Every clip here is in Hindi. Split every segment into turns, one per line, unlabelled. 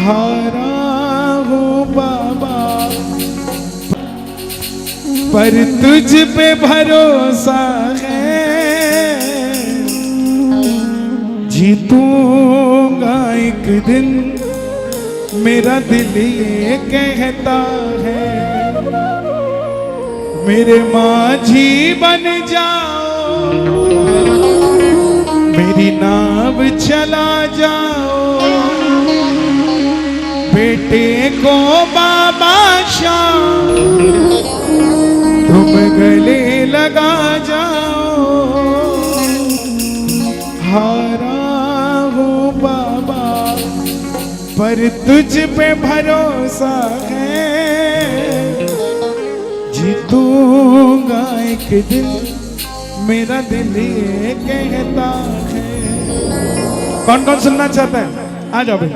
हारा हूँ बाबा पर तुझ पे भरोसा है, जीतूंगा एक दिन मेरा दिल ये कहता है। मेरे माझी बन जाओ, मेरी नाव चला जाओ, बेटे को बाबा शाम तुम गले लगा जाओ। हारा हूँ बाबा पर तुझ पे भरोसा है, जीतूंगा एक दिन मेरा दिल ये कहता है। कौन कौन सुनना चाहता है? आ जाओ भाई।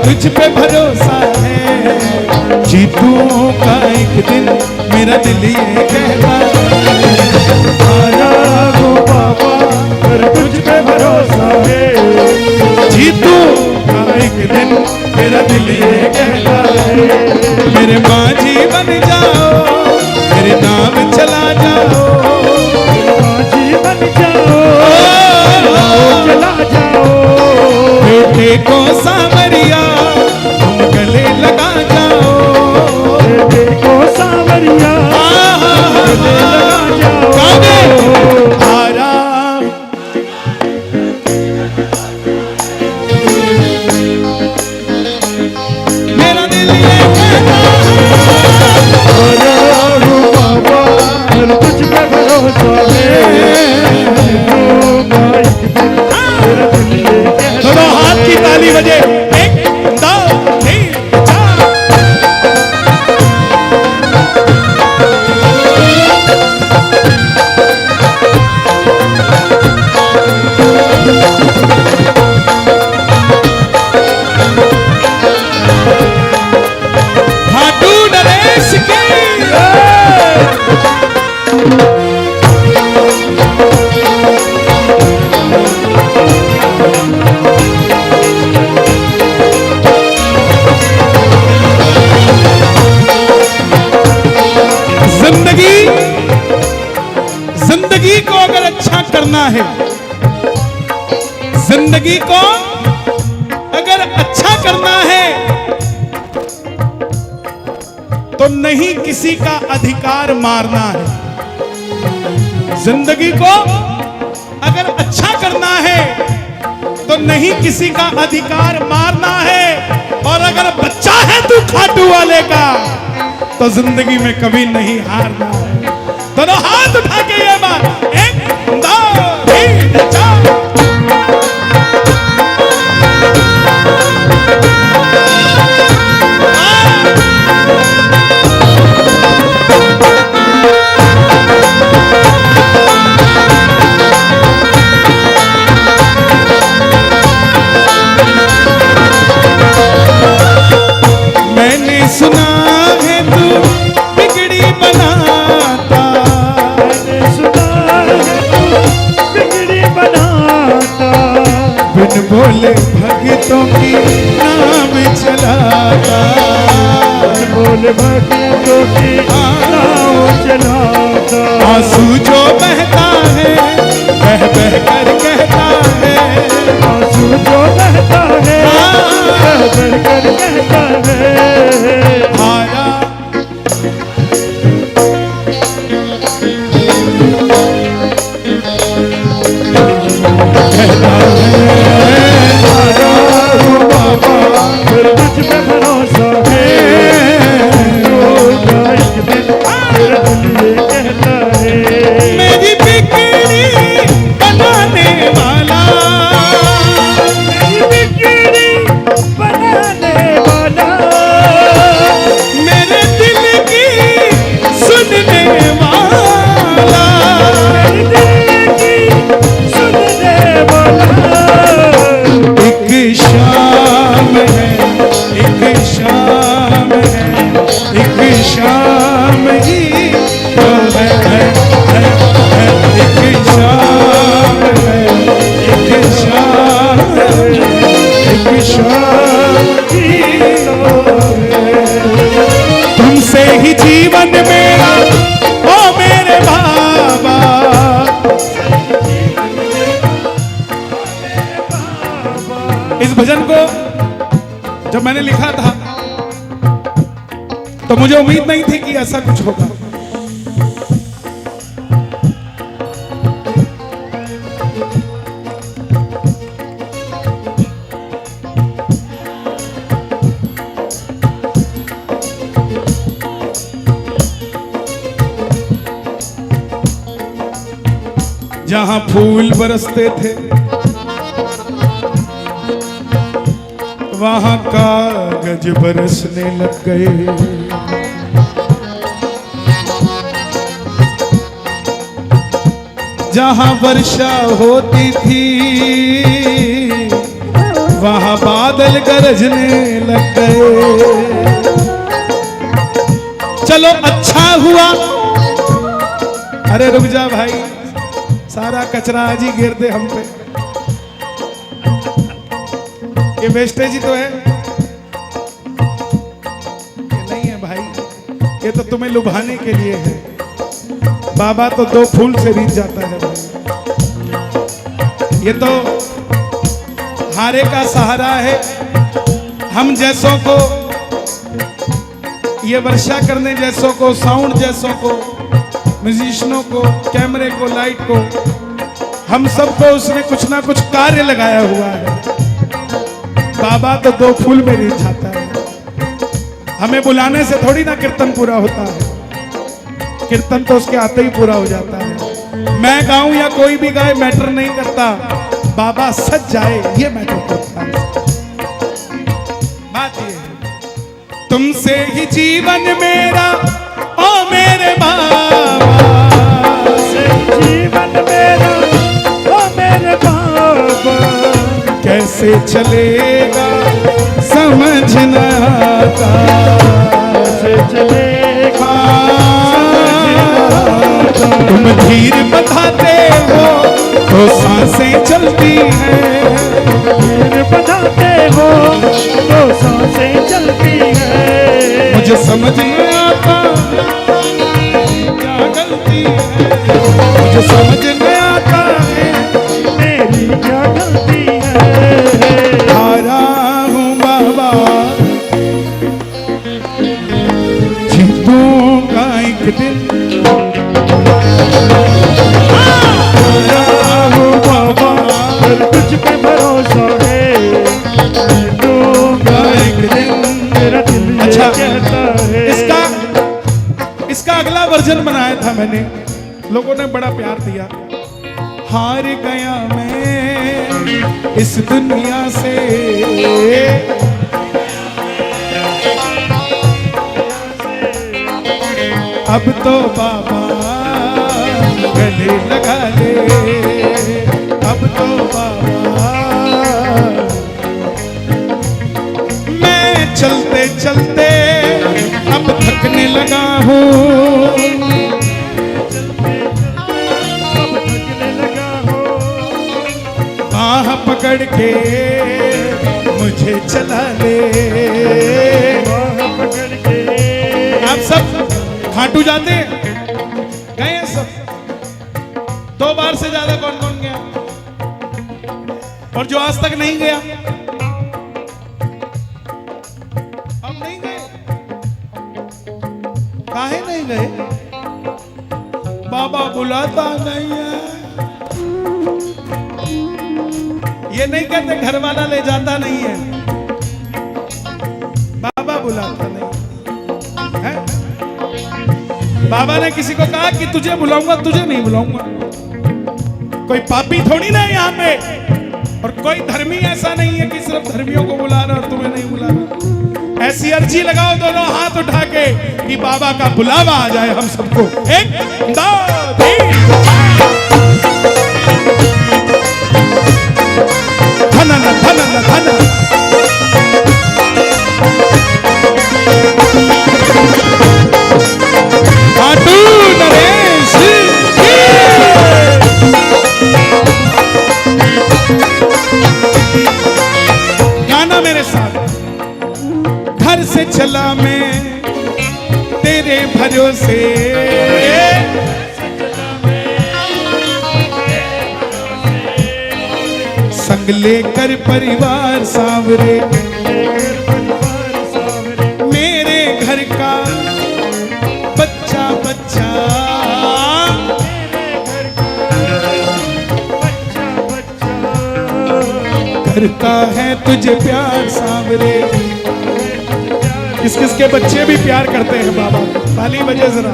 तुझ पे भरोसा है, जीतूंगा एक दिन मेरा दिल ये कहता है।
आया हो बाबा पर तुझ पे भरोसा है,
जीतूंगा एक दिन मेरा दिल ये कहता है। मेरे माझी बन जाओ, मेरे नाम चला जाओ,
माझी बन जाओ, चला जाओ,
बेटे को सावरिया तुम गले लगा जाओ,
बेटे को सावरिया गले लगा जाओ।
हारा मेरा दिल ये कहता है,
आया हो बाबा पर तुझ पे भरोसा है, जीतूंगा एक दिन मेरा दिल ये कहता है।
दोनों हाथ की ताली बजे। 1 2 3 4। खाटू नरेश की जिंदगी को अगर अच्छा करना है, जिंदगी को अगर अच्छा करना है तो नहीं किसी का अधिकार मारना है। जिंदगी को अगर अच्छा करना है तो नहीं किसी का अधिकार मारना है। और अगर बच्चा है तू खाटू वाले का तो जिंदगी में कभी नहीं हारना है। दोनों हाथ उठा के ये बात। 1 2 3 4। मैंने सुना है तू बिगड़ी बनाता,
मैंने सुना है तू बिगड़ी बनाता,
बिन बोले भक्तों की नाम चलाता,
बिन बोले भक्तों की नाम चलाता।
आंसू जो बहता है बह बह कर कहता है,
आंसू जो बहता है बह बह कर कहता है।
हारा कहता है,
आया हो बाबा पर तुझ पे भरोसा है, जीतूंगा एक दिन
तो मुझे उम्मीद नहीं थी कि ऐसा कुछ होगा। जहां फूल बरसते थे वहां कागज बरसने लग गए। जहां वर्षा होती थी वहां बादल गरजने लग गए। चलो अच्छा हुआ। अरे रुक जा भाई, सारा कचरा आज ही गिर दे हम पे। ये वेस्टेज ही तो है, ये नहीं है भाई, ये तो तुम्हें लुभाने के लिए है। बाबा तो 2 फूल से रीत जाता है भाई। ये तो हारे का सहारा है। हम जैसों को, ये वर्षा करने जैसों को, साउंड जैसों को, म्यूजिशियनों को, कैमरे को, लाइट को, हम सबको उसने कुछ ना कुछ कार्य लगाया हुआ है। बाबा तो 2 फूल में रीत जाता है। हमें बुलाने से थोड़ी ना कीर्तन पूरा होता है, कीर्तन तो उसके आते ही पूरा हो जाता है। मैं गाऊं या कोई भी गाए मैटर नहीं करता, बाबा सज जाए ये मैटर करता है। बात ये है, तुमसे ही जीवन मेरा ओ मेरे बाबा,
जीवन मेरा ओ मेरे बाबा,
कैसे चलेगा समझ न आता,
कैसे चलेगा
तुम धीर बताते हो तो सांसें चलती हैं,
धीर बताते हो तो सांसें चलती हैं।
मुझे समझ न आता क्या गलती है, मुझे समझ न आता है
मेरी क्या गलती है।
हारा हूँ बाबा, जीतूंगा एक दिन।
हारा हूँ बाबा, पर तुझ पे भरोसा है, जीतूंगा एक दिन, मेरा दिल ये
अच्छा,
कहता है।
इसका अगला वर्जन बनाया था मैंने, लोगों ने बड़ा प्यार दिया। हार गया मैं इस दुनिया से, अब तो बाबा गले लगा ले, अब तो बाबा मैं चलते चलते अब थकने लगा हूँ, बाह पकड़ के मुझे चला ले,
बाह पकड़ के।
आप सब खाटू जाते हैं? गए हैं सब? 2 बार से ज्यादा कौन कौन गया? और जो आज तक नहीं गया? हम नहीं गए। काहे नहीं गए? बाबा बुलाता नहीं है। ये नहीं कहते घर वाला ले जाता नहीं है, बाबा बुलाता नहीं है। बाबा ने किसी को कहा कि तुझे बुलाऊंगा, तुझे नहीं बुलाऊंगा। कोई पापी थोड़ी ना है यहाँ पे, और कोई धर्मी ऐसा नहीं है कि सिर्फ धर्मियों को बुला रहा और तुम्हें नहीं बुला रहा। ऐसी अर्जी लगाओ दोनों हाथ उठा के कि बाबा का बुलावा आ जाए हम सबको। 1 2 3 धन धन धन। खाटू नरेश गाना मेरे साथ। घर से चला मैं तेरे भरोसे, संग लेकर परिवार सावरे, मेरे घर का करता है तुझे प्यार सांवरे। किस किस के बच्चे भी प्यार करते हैं बाबा को, ताली बजे जरा।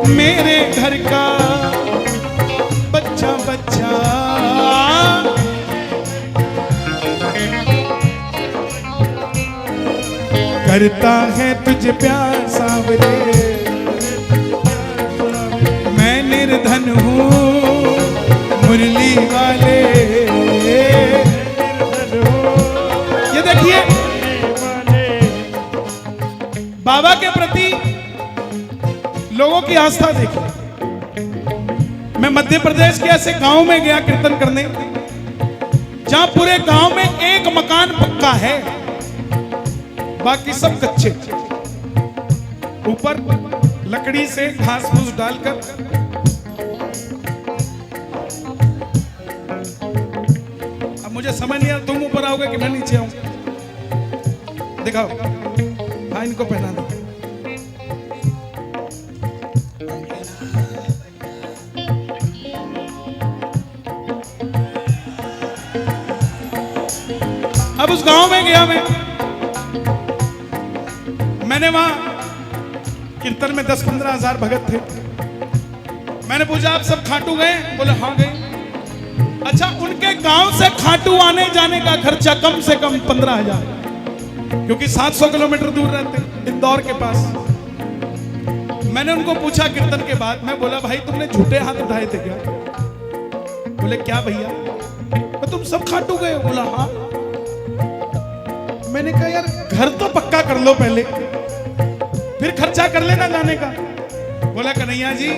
मेरे घर का बच्चा बच्चा करता है तुझे प्यार सांवरे। मैं निर्धन हूँ मुरली वाले। ये देखिए बाबा के प्रति लोगों की आस्था देखिए। मैं मध्य प्रदेश के ऐसे गांव में गया कीर्तन करने, जहां पूरे गांव में एक मकान पक्का है, बाकी सब कच्चे। ऊपर लकड़ी से घास फूस डालकर, अब मुझे समझ नहीं आ रहा तुम ऊपर आओगे कि मैं नीचे आऊं। दिखाओ, हाँ इनको पहना दो। अब उस गांव में गया मैंने वहां कीर्तन में 10-15 हजार भगत थे। मैंने पूछा आप सब खाटू गए? बोले हाँ गए। अच्छा, उनके गांव से खाटू आने जाने का खर्चा कम से कम 15,000, क्योंकि 700 किलोमीटर दूर रहते इंदौर के पास। मैंने उनको पूछा कीर्तन के बाद, मैं बोला भाई तुमने झूठे हाथ उठाए थे क्या? बोले क्या भैया? तुम सब खाटू गए? बोला हाँ। मैंने कहा यार घर तो पक्का कर लो पहले, फिर खर्चा कर लेना जाने का। बोला कन्हैया जी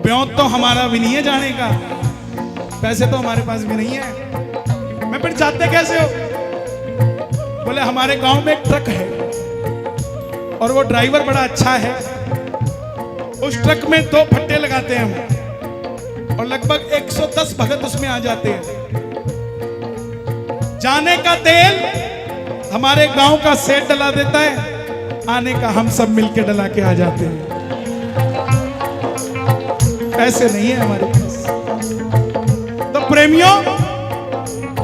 ब्योत तो हमारा भी नहीं है जाने का, पैसे तो हमारे पास भी नहीं है। मैं फिर जाते कैसे हो? बोले हमारे गांव में एक ट्रक है और वो ड्राइवर बड़ा अच्छा है। उस ट्रक में 2 फट्टे लगाते हैं हम और लगभग 110 भगत उसमें आ जाते हैं। जाने का तेल हमारे गांव का सेठ डला देता है, आने का हम सब मिलके डला के आ जाते हैं। पैसे नहीं है हमारे पास। तो प्रेमियों,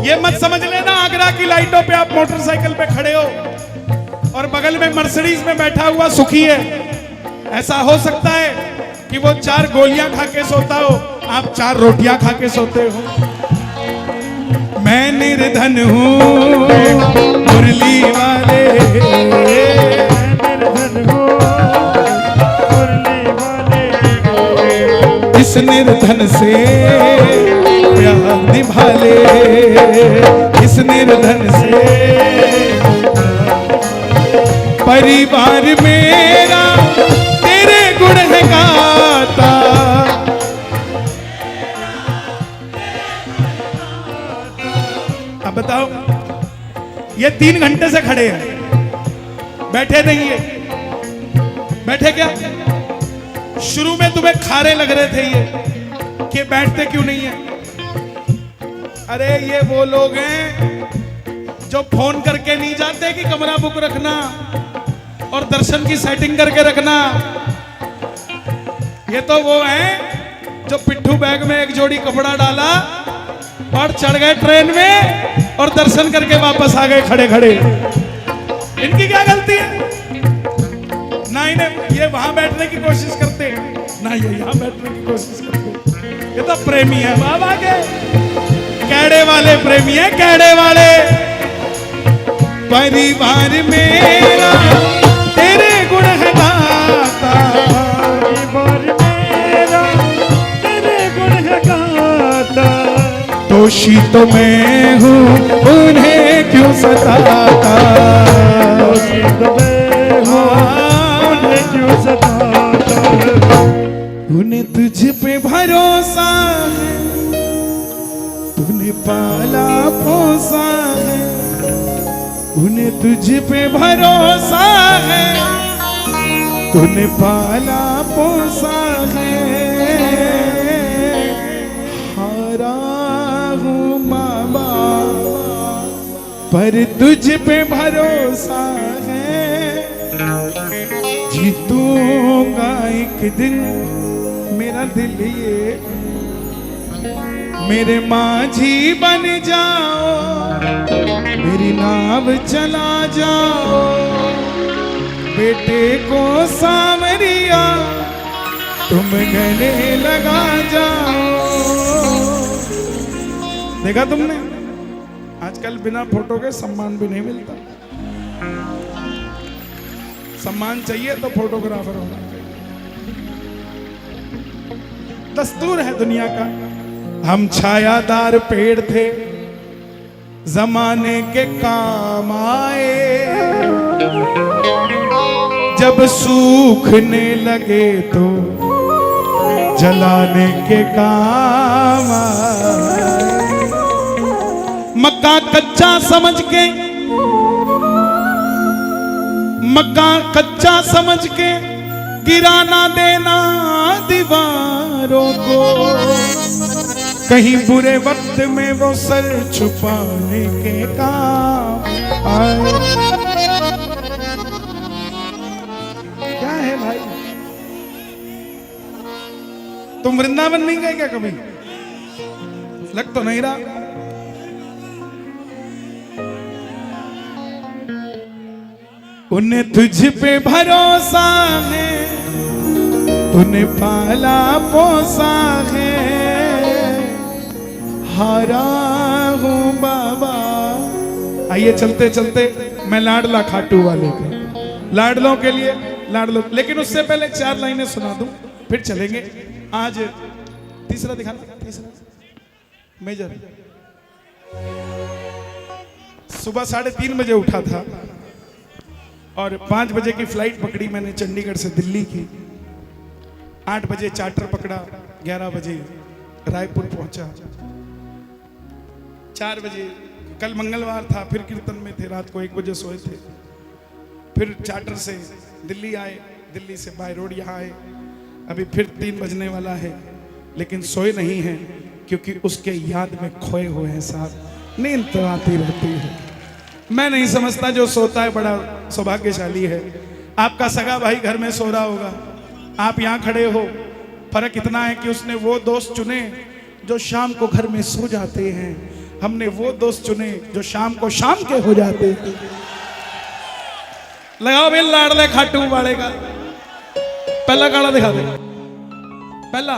ये मत समझ लेना आगरा की लाइटों पे आप मोटरसाइकिल पे खड़े हो और बगल में मर्सिडीज में बैठा हुआ सुखी है। ऐसा हो सकता है कि वो 4 गोलियां खा के सोता हो, आप 4 रोटियां खा के सोते हो। मैं निर्धन हूँ मुरली वाले, इस निर्धन से प्यार निभा ले, इस निर्धन से परिवार मेरा तेरे गुण है गाता। अब बताओ, ये 3 घंटे से खड़े हैं, बैठे नहीं है। बैठे क्या? शुरू में तुम्हें खारे लग रहे थे ये कि बैठते क्यों नहीं है। अरे ये वो लोग हैं जो फोन करके नहीं जाते कि कमरा बुक रखना और दर्शन की सेटिंग करके रखना। ये तो वो हैं जो पिट्ठू बैग में एक जोड़ी कपड़ा डाला और चढ़ गए ट्रेन में और दर्शन करके वापस आ गए खड़े खड़े। इनकी क्या गलती है? ना इन्हें ये वहां बैठने की कोशिश करते हैं, ना ये यहां बैठने की कोशिश करते हैं। ये तो प्रेमी है बाबा के, कैड़े वाले प्रेमी है, कैड़े वाले। परिवार मेरा तेरे गुण है गाता,
परिवार मेरा तेरे गुण है गाता।
दोषी तो मैं हूँ उन्हें क्यों सताता,
दोषी तो मैं हूँ उन्हें क्यों सताता।
उन्हें तुझ पे भरोसा है, तूने पाला पोसा है। उन्हें तुझ पे भरोसा है, तूने पाला पोसा है। हारा हूँ बाबा पर तुझ पे भरोसा है। जीतूंगा एक दिन, मेरा दिल ये मेरे माझी बन जाओ, मेरी नाव चला जाओ, बेटे को सावरिया तुम गले लगा जाओ। देखा तुमने, आजकल बिना फोटो के सम्मान भी नहीं मिलता। सम्मान चाहिए तो फोटोग्राफर होना चाहिए, दस्तूर है दुनिया का। हम छायादार पेड़ थे, जमाने के काम आए, जब सूखने लगे तो जलाने के काम आए। मक्का कच्चा समझ के, मक्का कच्चा समझ के गिराना देना दीवारों को, कहीं बुरे वक्त में वो सर छुपाने के काम आए। क्या है भाई, तुम वृंदावन नहीं गए क्या कभी? लग तो नहीं रहा। उन्हें तुझ पे भरोसा है, तूने पाला पोसा है, हारा हूँ बाबा। आइए चलते चलते मैं लाडला खाटू वाले के, लाडलों के लिए लाडलो, लेकिन उससे पहले 4 लाइनें सुना दूं फिर चलेंगे। आज तीसरा दिखाना, तीसरा मेजर। सुबह 3:30 बजे उठा था और 5 बजे की फ्लाइट पकड़ी मैंने चंडीगढ़ से दिल्ली की। 8 बजे चार्टर पकड़ा, 11 बजे रायपुर पहुंचा, 4 बजे कल मंगलवार था, फिर कीर्तन में थे, रात को 1 बजे सोए थे। फिर चार्टर से दिल्ली आए, दिल्ली से बाय रोड यहाँ आए। अभी फिर 3 बजने वाला है, लेकिन सोए नहीं हैं क्योंकि उसके याद में खोए हुए हैं साहब। नींद तो आती रहती है, मैं नहीं समझता जो सोता है बड़ा सौभाग्यशाली है। आपका सगा भाई घर में सो रहा होगा, आप यहाँ खड़े हो, फर्क इतना है कि उसने वो दोस्त चुने जो शाम को घर में सो जाते हैं, हमने वो दोस्त चुने जो शाम को शाम के हो जाते हैं। लगाओ भाई लाडले खाटू वाले का पहला गाना दिखा दे। पहला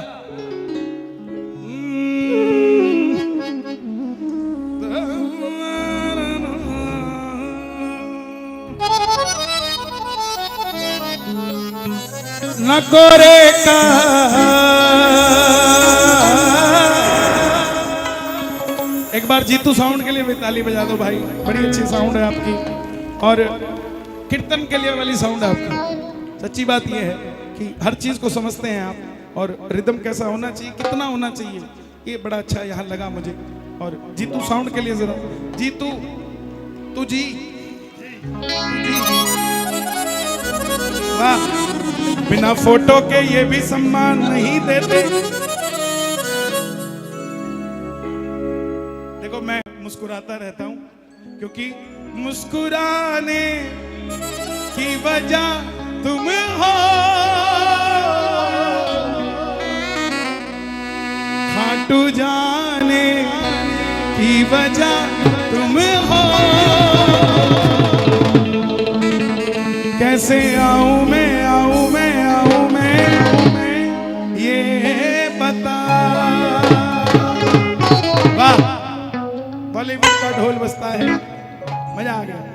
नकोरे का एक बार जीतू साउंड के लिए भी ताली बजा दो भाई, बड़ी अच्छी साउंड है आपकी, और कीर्तन के लिए वाली साउंड है आपकी। सच्ची बात यह है कि हर चीज को समझते हैं आप, और रिदम कैसा होना चाहिए, कितना होना चाहिए, ये बड़ा अच्छा यहाँ लगा मुझे। और जीतू साउंड के लिए जरा, जीतू तू जी, वाह, बिना फोटो के ये भी सम्मान नहीं देते। देखो मैं मुस्कुराता रहता हूं क्योंकि मुस्कुराने की वजह तुम हो, खाटू जाने की वजह तुम हो। कैसे आऊं मैं, आऊं मैं, आऊं मैं, आऊं मैं, ये बता। वाह, बॉलीवुड का ढोल बजता है, मजा आ गया।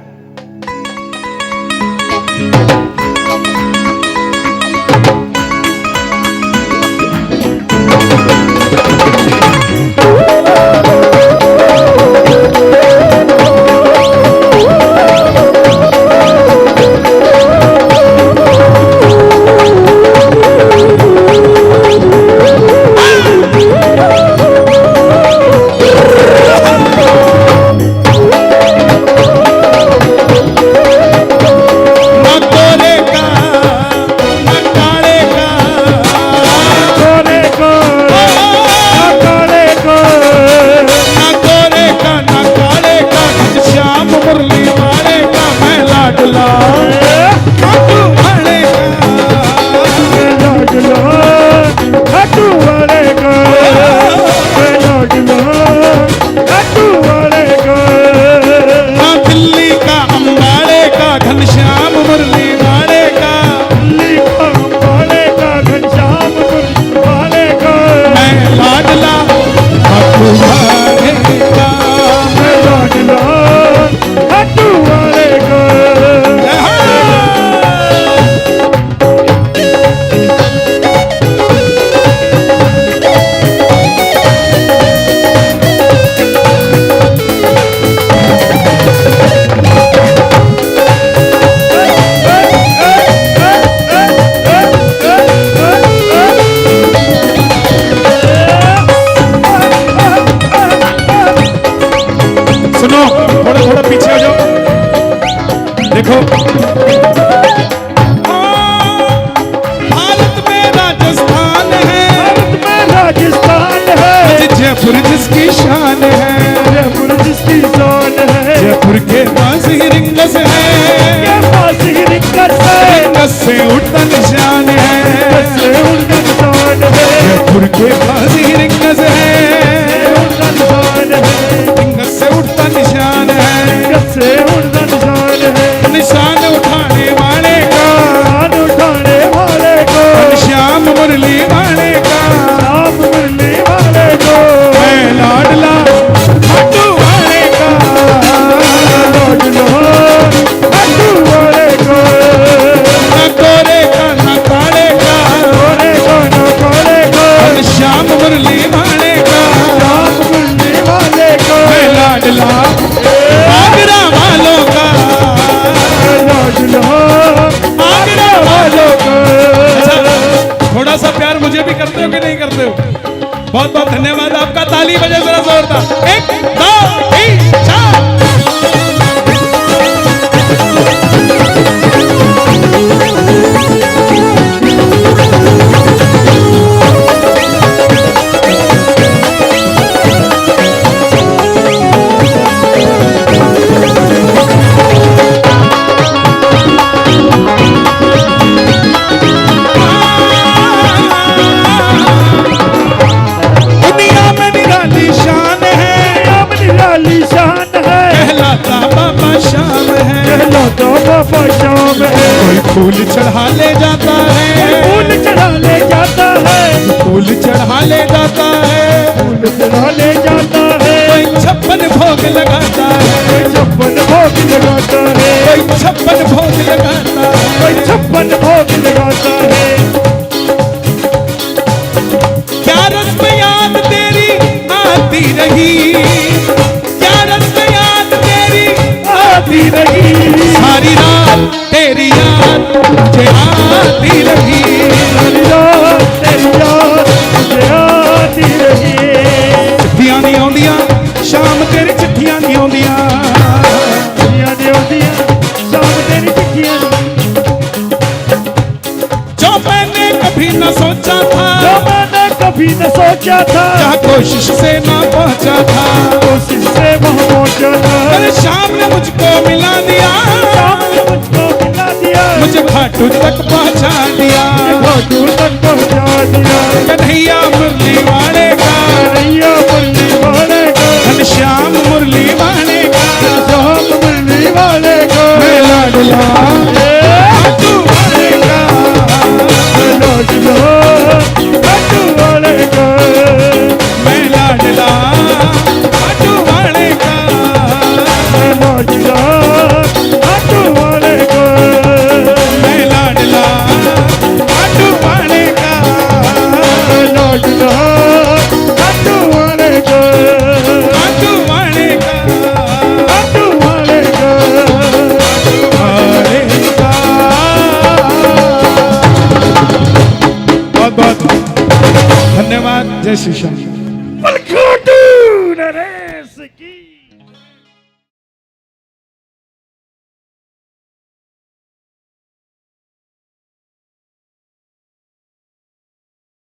जिसकी शान है,
जयपुर जिसकी शान है,
जयपुर के बाजी रिंगस है,
ये बासी रिंगस है,
रिंगस से उड़ता निशान है,
से उनका निशान है,
जयपुर के बाजी रिंगस है,
उनका निशान है,
रिंगस से उड़ता निशान है,
से उनका निशान है,
निशान उठाने वाले का,
कान उठाने वाले को,
श्याम मुरली वाले का,
आप मुरली वाले को,
मैं लाडला खाटू वाले का,
लौट लो खाटू वाले को,
न गोरे का न काले का,
कोरे को न कोरे को,
श्याम मुरली वाले का,
आप मुरली वाले को,
मैं लाडला आगरा वालों का,
लौट लो
आगरा वालों का।
को।
थोड़ा सा प्यार मुझे भी करते हो कि नहीं करते हो? बहुत बहुत धन्यवाद आपका, ताली बजे जरा जोरदार। 1 2 3 4। दुनिया में निराली शान है,
नाम निराली शान है,
कहलाता बाबा शाम है,
कहलो तो बाबा शाम है,
कोई फूल चढ़ा ले जाता है,
फूल चढ़ा ले जाता है,
फूल चढ़ा ले जाता है,
फूल चढ़ा ले जाता है,
कोई 56 भोग लगाता है,
कोई 56 भोग लगाता है,
कोई 56 भोग लगाता है।
कोई 56 भोग लगाता है,
क्या रस्म याद तेरी आती रही, क्या रस्म याद तेरी
आती रही,
सारी रात तेरी याद मुझे आती रही,
सारी रात तेरी याद मुझे आती रही,
चिट्ठियां नहीं आਉਂਦੀਆਂ शाम तेरी चिट्ठियां नहीं आਉਂਦੀਆਂ,
चिट्ठियां नहीं आਉਂਦੀਆਂ शाम तेरी चिट्ठियां
जो मैंने कभी न सोचा था,
जो मैंने कभी न सोचा था,
क्या कोशिश से ना पहुंचा था,
कोशिश से वहाँ पहुँचा था,
पर शाम ने मुझको मिला दिया,
शाम ने मुझको मिला दिया,
मुझे खाटू तक पहुंचा दिया,
घाटू तक पहुँचा दिया,
कन्हैया मुरली वाले का,
कन्हैया मुरली वाले को,
श्याम मुरली वाले का,
श्याम मुरली वाले को,
मैं लाडला खाटू वाले का,
लौट लो खाटू वाले को,
मैं लाडला खाटू वाले का,
लौट लो खाटू वाले को,
मैं लाडला खाटू वाले का,
लौट लो खाटू वाले को,
खाटू वाले का,
खाटू वाले को।
वाले का। बहुत बहुत धन्यवाद। जय श्री श्याम।
खाटू नरेश की